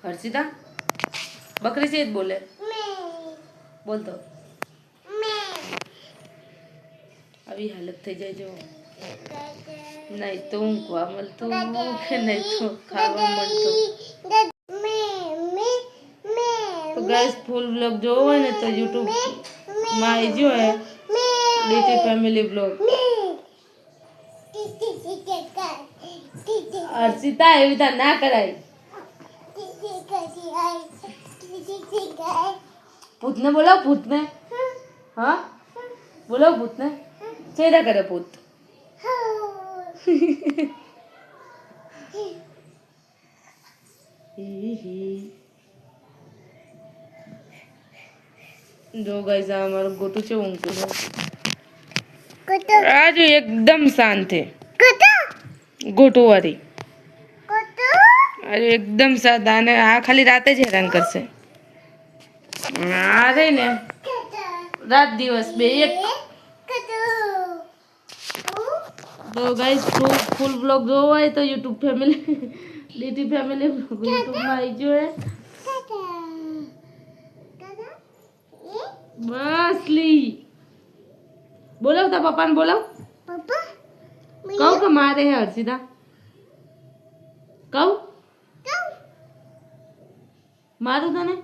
હર્ષિતા બકરી છે જ બોલે બોલ તો આવી હાલત થઈ જાય જો નહીં તો ઊંઘવા મળતું કે નહીં તો ખાવા મળતું તો ગાઈસ ફૂલ બ્લોગ જોવો હોય ને તો યુટ્યુબ માં આવી જો હે ડીટી ફેમિલી બ્લોગ હર્ષિતા એવી રીતે ના કરાય ભૂતને બોલાવ ભૂતને હા બોલાવ ભૂતને ચેડા કરે ભૂત જો ગાઈસ આ અમારું ગોટું છે ઊંઘતું આ જો એકદમ શાંત છે ગોટું વાળી અરે એકદમ સાદા અને આ ખાલી રાતે જ હેરાન કરશે આ રહી ને રાત દિવસ બે એક તો ગાઈસ ફૂલ બ્લોગ જોવો હોય તો યુટ્યુબ ફેમિલી ડીટી ફેમિલી યુટ્યુબમાં આવી જોઈએ બસ લી બોલાવ તા પપ્પાને બોલાવ કહું કે મારે હે હર્ષિતા કહું મારું તને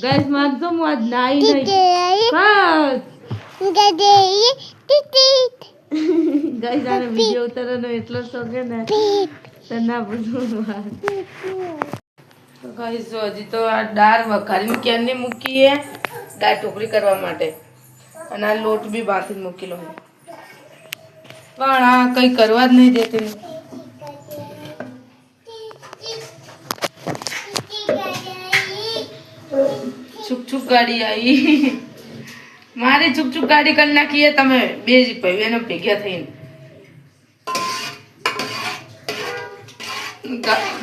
ગાઈસ મારજો હું આજ નાઈ નહીં બસ ગાઈસ આને વિડિયો ઉતારવાનો એટલો શોખ છે ને તના બધું તો ગાઈસ જો હજી તો આ દાળ વઘારીને ક્યારની મૂકી હે દાળ ઢોકળી કરવા માટે અને આ લોટ બી બાંધીને મૂકેલો હે પણ આ કંઈ કરવા જ નહીં દેતી છુક છુક ગાડી આવી મારી છુક છુક ગાડી કરી નાખીએ તમે બે જ ભાઈઓને ભેગા થઈને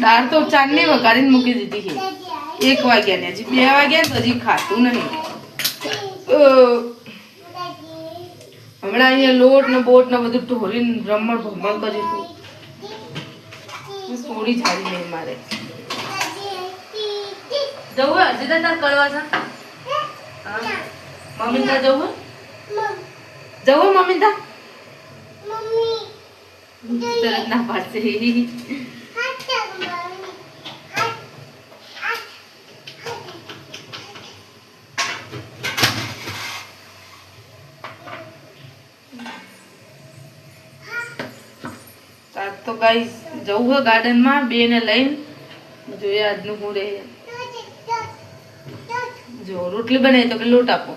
દાળ તો ચાંદની વઘારીને મૂકી દીધી છે 1 વાગ્યા ને હજી 2 વાગ્યા તો હજી ખાતું નહીં હમણાં અહીંયા લોટ ને બોટ ને બધું ઢોરીને રમણ ભમણ કર્યું હતું થોડી સારી નહીં મારે જવું હજી તો તાર કરવા છે મમ્મી તા જવું મમ્મી તા તરત ના પાડશે તો ગાઈસ જવું હોય ગાર્ડન માં બે ને લઈને જોઈએ આજનું હું રહે જો રોટલી બનાવી તો કે લોટ આપો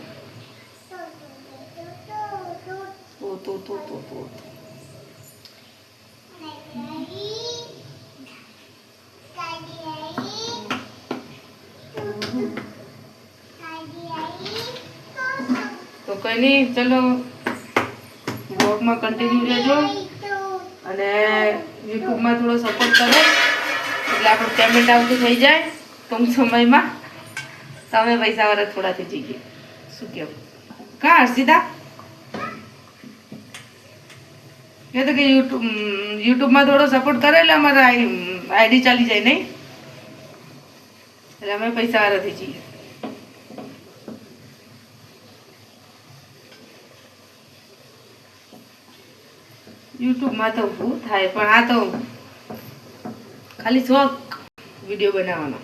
તો કઈ નહીં ચલો બ્લોગમાં કન્ટિન્યુ રહેજો અને યુટ્યુબમાં થોડો સપોર્ટ કરો એટલે આપણું પેમેન્ટ આવતું થઈ જાય ટૂંક સમયમાં તમે પૈસાવાળા થોડાથી જઈએ શું કેવું કા હર્ષિતા એ તો કે યુટ્યુબમાં થોડો સપોર્ટ કરે એટલે અમારે આઈડી ચાલી જાય નહીં એટલે અમે પૈસાવાળાથી જઈએ યુટ્યુબમાં તો ભૂ થાય પણ આ તો ખાલી શોખ વિડીયો બનાવવાનો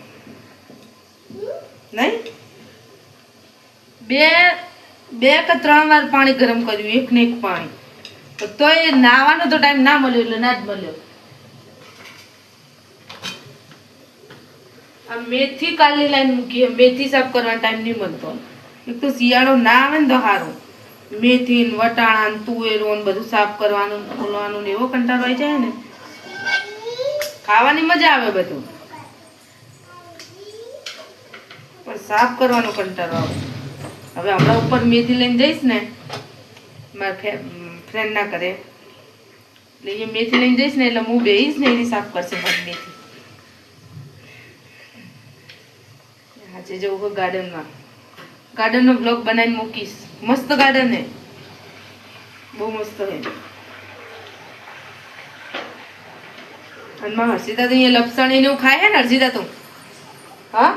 નહીં બે કે 3 વાર પાણી ગરમ કર્યું એક ને એક પાણી તો એ નાવાનો તો ટાઈમ ના મળ્યો એટલે ના જ મળ્યો આ મેથી કાલની લાઈન મૂકી મેથી સાફ કરવાનો ટાઈમ નહીં મળતો એક તો શિયાળો ના આવે ને તો સારું મેથી વટાણા તુવેરો બધું સાફ કરવાનું ખોલવાનું ને એવો કંટાળો આવી જાય ને ખાવાની મજા આવે બધું પણ સાફ કરવાનો કંટાળો આવે હવે હમણાં ઉપર મેથી લઈને જઈશ ને મારા ફ્રેન્ડ ના કરે એટલે એ મેથી લઈને જઈશ ને એટલે હું બેહીશ ને એની સાફ કરશે મારી મેથી જે જવું હોય ગાર્ડનમાં, ગાર્ડનનો બ્લોગ બનાવીને મૂકીશ. મસ્ત ગાર્ડન હે, બહુ મસ્ત હે. અને માં હર્ષિતા તો અહીંયા લપસણી નું ખાય હે ને હર્ષિતા તો. હા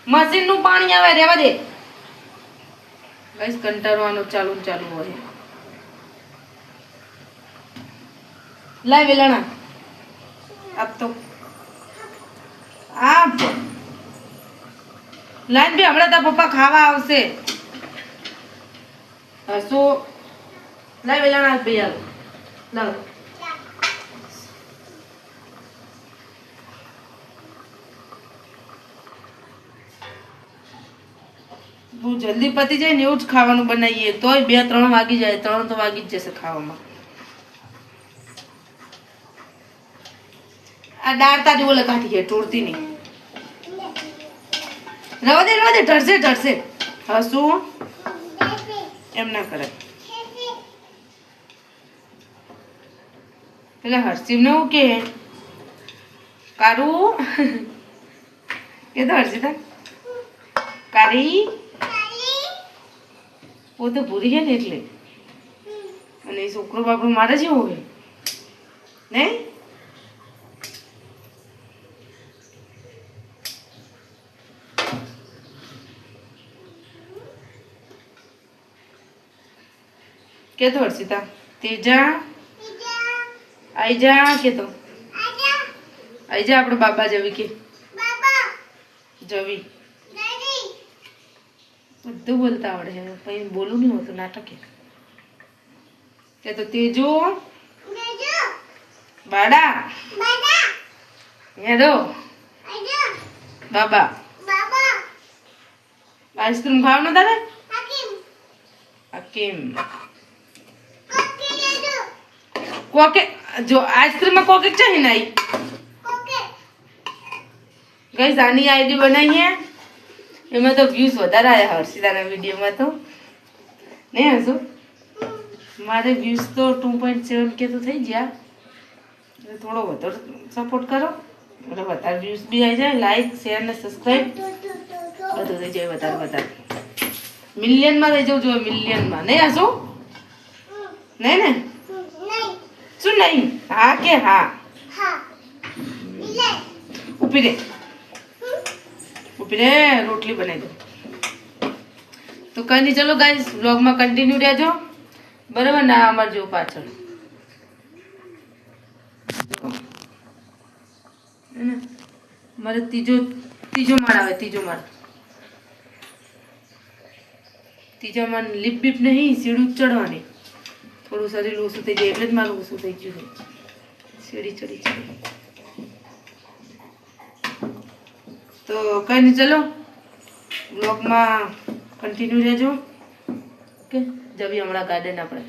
મશીન નું પાણી આવે, રેવા દે ગાઈસ. કંટાળવાનો ચાલુ હોય. લાય વેલણા આપ તો આપ લાઈન બી હમણાં તાર પપ્પા ખાવા આવશે. હસુ લાય વેલણા ભાઈ આવ લાવ. બહુ જલ્દી પતી જાય ને એવું જ ખાવાનું બનાવીએ તોય 2-3 વાગી જાય. 3 તો વાગી જ જશે ખાવામાં. આ દાળ તારી ઓલે કાઢી છે, તોડતી નહીં. રવા દે ઢળશે. હસું એમ ના કરે. પેલા હર્ષિવ ને હું કે કારું કે તો હર્ષિતા કારી वो तो बुरी है ने એટલે. અને એ છોકરો બાપરો મારે જેવો હોય ને. કે તો હર્ષિતા તેજા આઈ જા, કે તો આઈ જા આપણે બાબા જવી, કે જવી બધું બોલતા આવડે છે. પછી બોલું નહીં હોતું, નાટક કે તો તેજો બાડા હેડો બાબા. આઈસ્ક્રીમ ખાવાનું તારે હકીમ કોકે જો આઈસ્ક્રીમ માં કોકે ચાહી નાઈ ગાઈસ. આની આઈડી બનાવીએ એમાં તો વ્યૂઝ વધારે આવ્યા હર્ષિતાના વિડીયોમાં તો નહીં હશું. મારે વ્યૂઝ તો 2.7 કે તો થઈ ગયા. એટલે થોડો વધારે સપોર્ટ કરો એટલે વધારે વ્યૂઝ બી આવી જાય. લાઈક શેર ને સબસ્ક્રાઈબ બધું થઈ જાય. વધારે મિલિયનમાં થઈ જવું જોઈએ, મિલિયનમાં. નહીં હશું નહીં ને શું નહીં? હા કે હા ઉપી રે રોટલી બનાવી દો. તો કઈ નહીં, ચલો ગાઈસ વ્લોગમાં કન્ટિન્યુ રહેજો બરાબર ને. અમાર જો પાછળ મારે ત્રીજો માળ આવે. ત્રીજો માળ લીપ બીપ નહીં, સીડું ચડવાની. થોડું શરીર ઓછું થઈ જાય એટલે જ મારું ઓછું થઈ ગયું. સીડી ચડી તો કઈ નહીં, ચલો બ્લોગમાં કન્ટિન્યુ રહેજો. ઓકે જવી હમણાં ગાર્ડન આપણે.